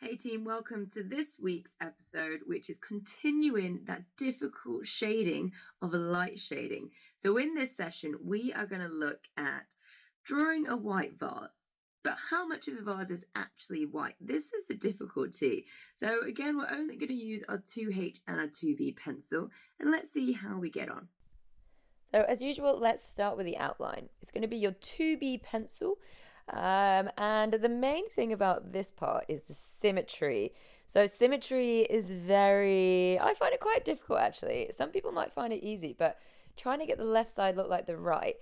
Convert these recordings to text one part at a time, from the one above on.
Hey team, welcome to this week's episode, which is continuing that difficult shading of a light shading. So in this session, we are going to look at drawing a white vase. But how much of the vase is actually white? This is the difficulty. So again, we're only going to use our 2H and our 2B pencil, and let's see how we get on. So as usual, let's start with the outline. It's going to be your 2B pencil. And the main thing about this part is the symmetry. So symmetry is I find it quite difficult actually. Some people might find it easy, but trying to get the left side look like the right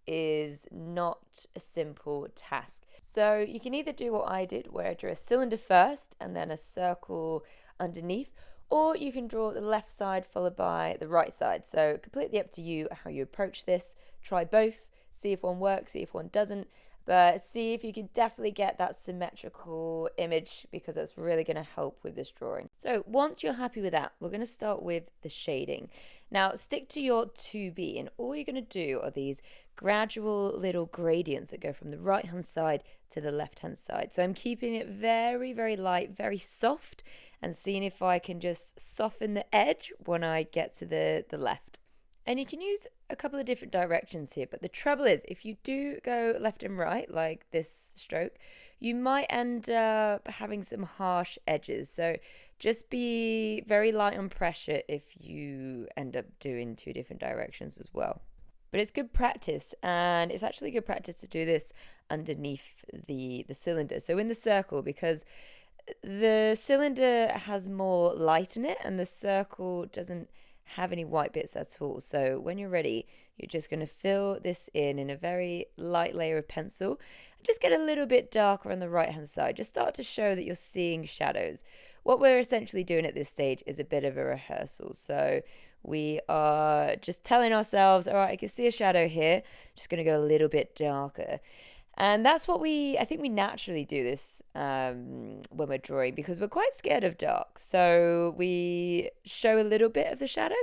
is not a simple task. So you can either do what I did, where I drew a cylinder first and then a circle underneath, or you can draw the left side followed by the right side. So completely up to you how you approach this. Try both, see if one works, see if one doesn't, but see if you can definitely get that symmetrical image, because that's really going to help with this drawing. So once you're happy with that, we're going to start with the shading. Now stick to your 2B, and all you're going to do are these gradual little gradients that go from the right hand side to the left hand side. So I'm keeping it very, very light, very soft, and seeing if I can just soften the edge when I get to the left. And you can use a couple of different directions here, but the trouble is, if you do go left and right, like this stroke, you might end up having some harsh edges. So just be very light on pressure if you end up doing two different directions as well. But it's good practice, and it's actually good practice to do this underneath the cylinder. So in the circle, because the cylinder has more light in it and the circle doesn't have any white bits at all. So when you're ready, you're just going to fill this in a very light layer of pencil. Just get a little bit darker on the right hand side. Just start to show that you're seeing shadows. What we're essentially doing at this stage is a bit of a rehearsal. So we are just telling ourselves, all right, I can see a shadow here. Just going to go a little bit darker. And that's what I think we naturally do this when we're drawing, because we're quite scared of dark. So we show a little bit of the shadow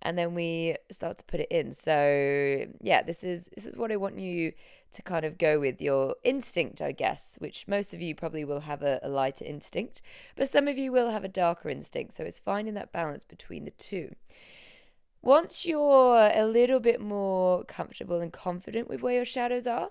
and then we start to put it in. So yeah, this is what I want you to kind of go with, your instinct, I guess, which most of you probably will have a lighter instinct, but some of you will have a darker instinct. So it's finding that balance between the two. Once you're a little bit more comfortable and confident with where your shadows are,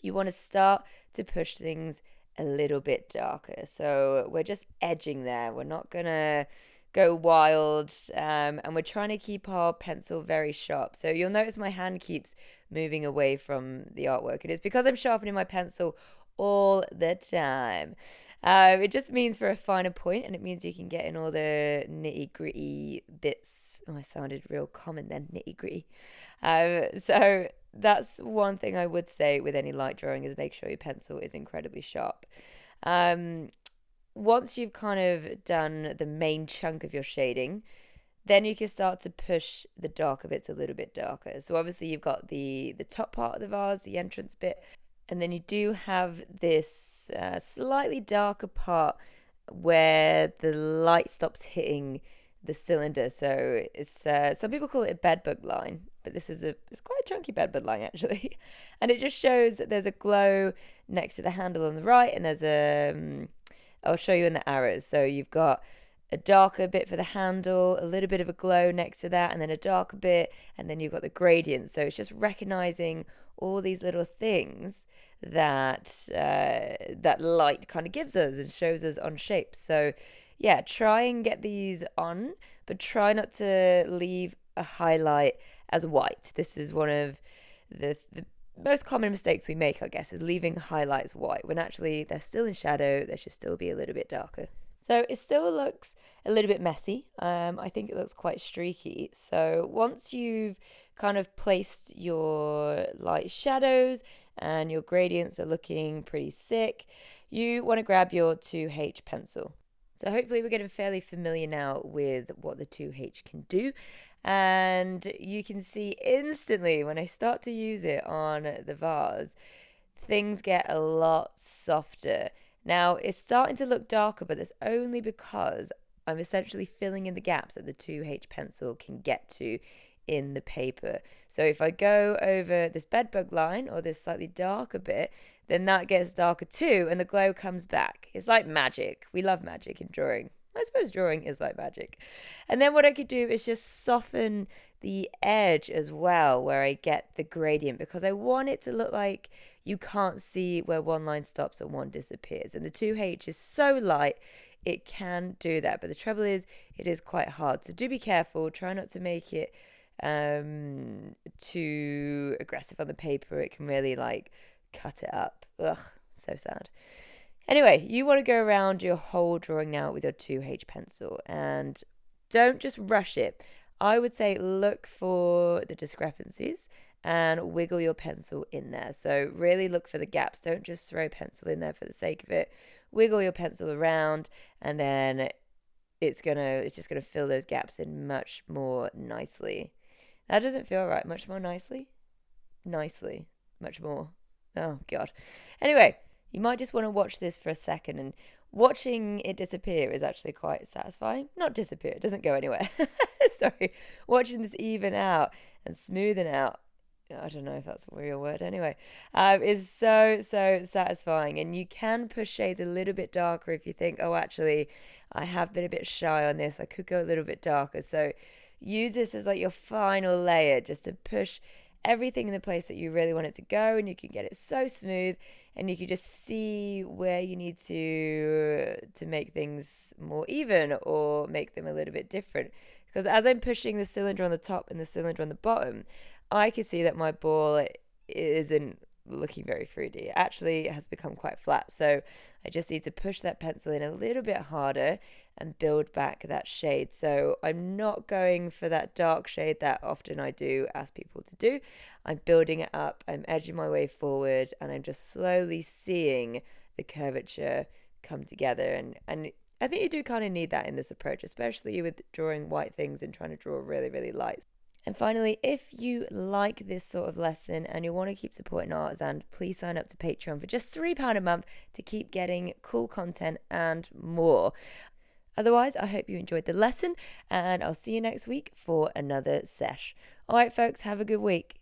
you want to start to push things a little bit darker. So we're just edging there. We're not going to go wild, and we're trying to keep our pencil very sharp. So you'll notice my hand keeps moving away from the artwork. It is because I'm sharpening my pencil all the time. It just means for a finer point, and it means you can get in all the nitty-gritty bits. Oh, I sounded real common then, nitty-gritty. So that's one thing I would say with any light drawing, is make sure your pencil is incredibly sharp. Once you've kind of done the main chunk of your shading, then you can start to push the darker bits a little bit darker. So obviously you've got the top part of the vase, the entrance bit, and then you do have this slightly darker part where the light stops hitting the cylinder. So it's some people call it a bedbug line, but it's quite a chunky bedbug line actually. And it just shows that there's a glow next to the handle on the right, and there's I'll show you in the arrows. So you've got a darker bit for the handle, a little bit of a glow next to that, and then a darker bit, and then you've got the gradient. So it's just recognizing all these little things that that light kind of gives us and shows us on shapes. So yeah, try and get these on, but try not to leave a highlight as white. This is one of the most common mistakes we make, I guess, is leaving highlights white when actually they're still in shadow. They should still be a little bit darker. So it still looks a little bit messy. I think it looks quite streaky. So once you've kind of placed your light shadows and your gradients are looking pretty sick, you want to grab your 2H pencil. So hopefully we're getting fairly familiar now with what the 2H can do. And you can see instantly when I start to use it on the vase, things get a lot softer. Now it's starting to look darker, but that's only because I'm essentially filling in the gaps that the 2H pencil can get to in the paper. So if I go over this bedbug line or this slightly darker bit, then that gets darker too, and the glow comes back. It's like magic. We love magic in drawing. I suppose drawing is like magic. And then what I could do is just soften the edge as well, where I get the gradient, because I want it to look like you can't see where one line stops and one disappears. And the 2H is so light, it can do that. But the trouble is, it is quite hard. So do be careful. Try not to make it too aggressive on the paper. It can really like cut it up. Ugh, so sad. Anyway, you want to go around your whole drawing now with your 2H pencil, and don't just rush it. I would say look for the discrepancies and wiggle your pencil in there. So really look for the gaps. Don't just throw pencil in there for the sake of it. Wiggle your pencil around, and then it's just gonna fill those gaps in much more nicely. That doesn't feel right. Much more nicely? Nicely. Much more. Oh, God. Anyway, you might just want to watch this for a second, and watching it disappear is actually quite satisfying. Not disappear, it doesn't go anywhere. Sorry. Watching this even out and smoothen out, I don't know if that's a real word anyway, is so satisfying. And you can push shades a little bit darker if you think, oh, actually, I have been a bit shy on this. I could go a little bit darker. So use this as like your final layer, just to push everything in the place that you really want it to go, and you can get it so smooth, and you can just see where you need to make things more even or make them a little bit different. Because as I'm pushing the cylinder on the top and the cylinder on the bottom, I can see that my ball isn't looking very fruity. It actually has become quite flat. So I just need to push that pencil in a little bit harder and build back that shade. So I'm not going for that dark shade that often I do ask people to do. I'm building it up, I'm edging my way forward, and I'm just slowly seeing the curvature come together. And I think you do kind of need that in this approach, especially with drawing white things and trying to draw really, really light. And finally, if you like this sort of lesson and you want to keep supporting ArtistAnd, please sign up to Patreon for just £3 a month to keep getting cool content and more. Otherwise, I hope you enjoyed the lesson, and I'll see you next week for another sesh. All right, folks, have a good week.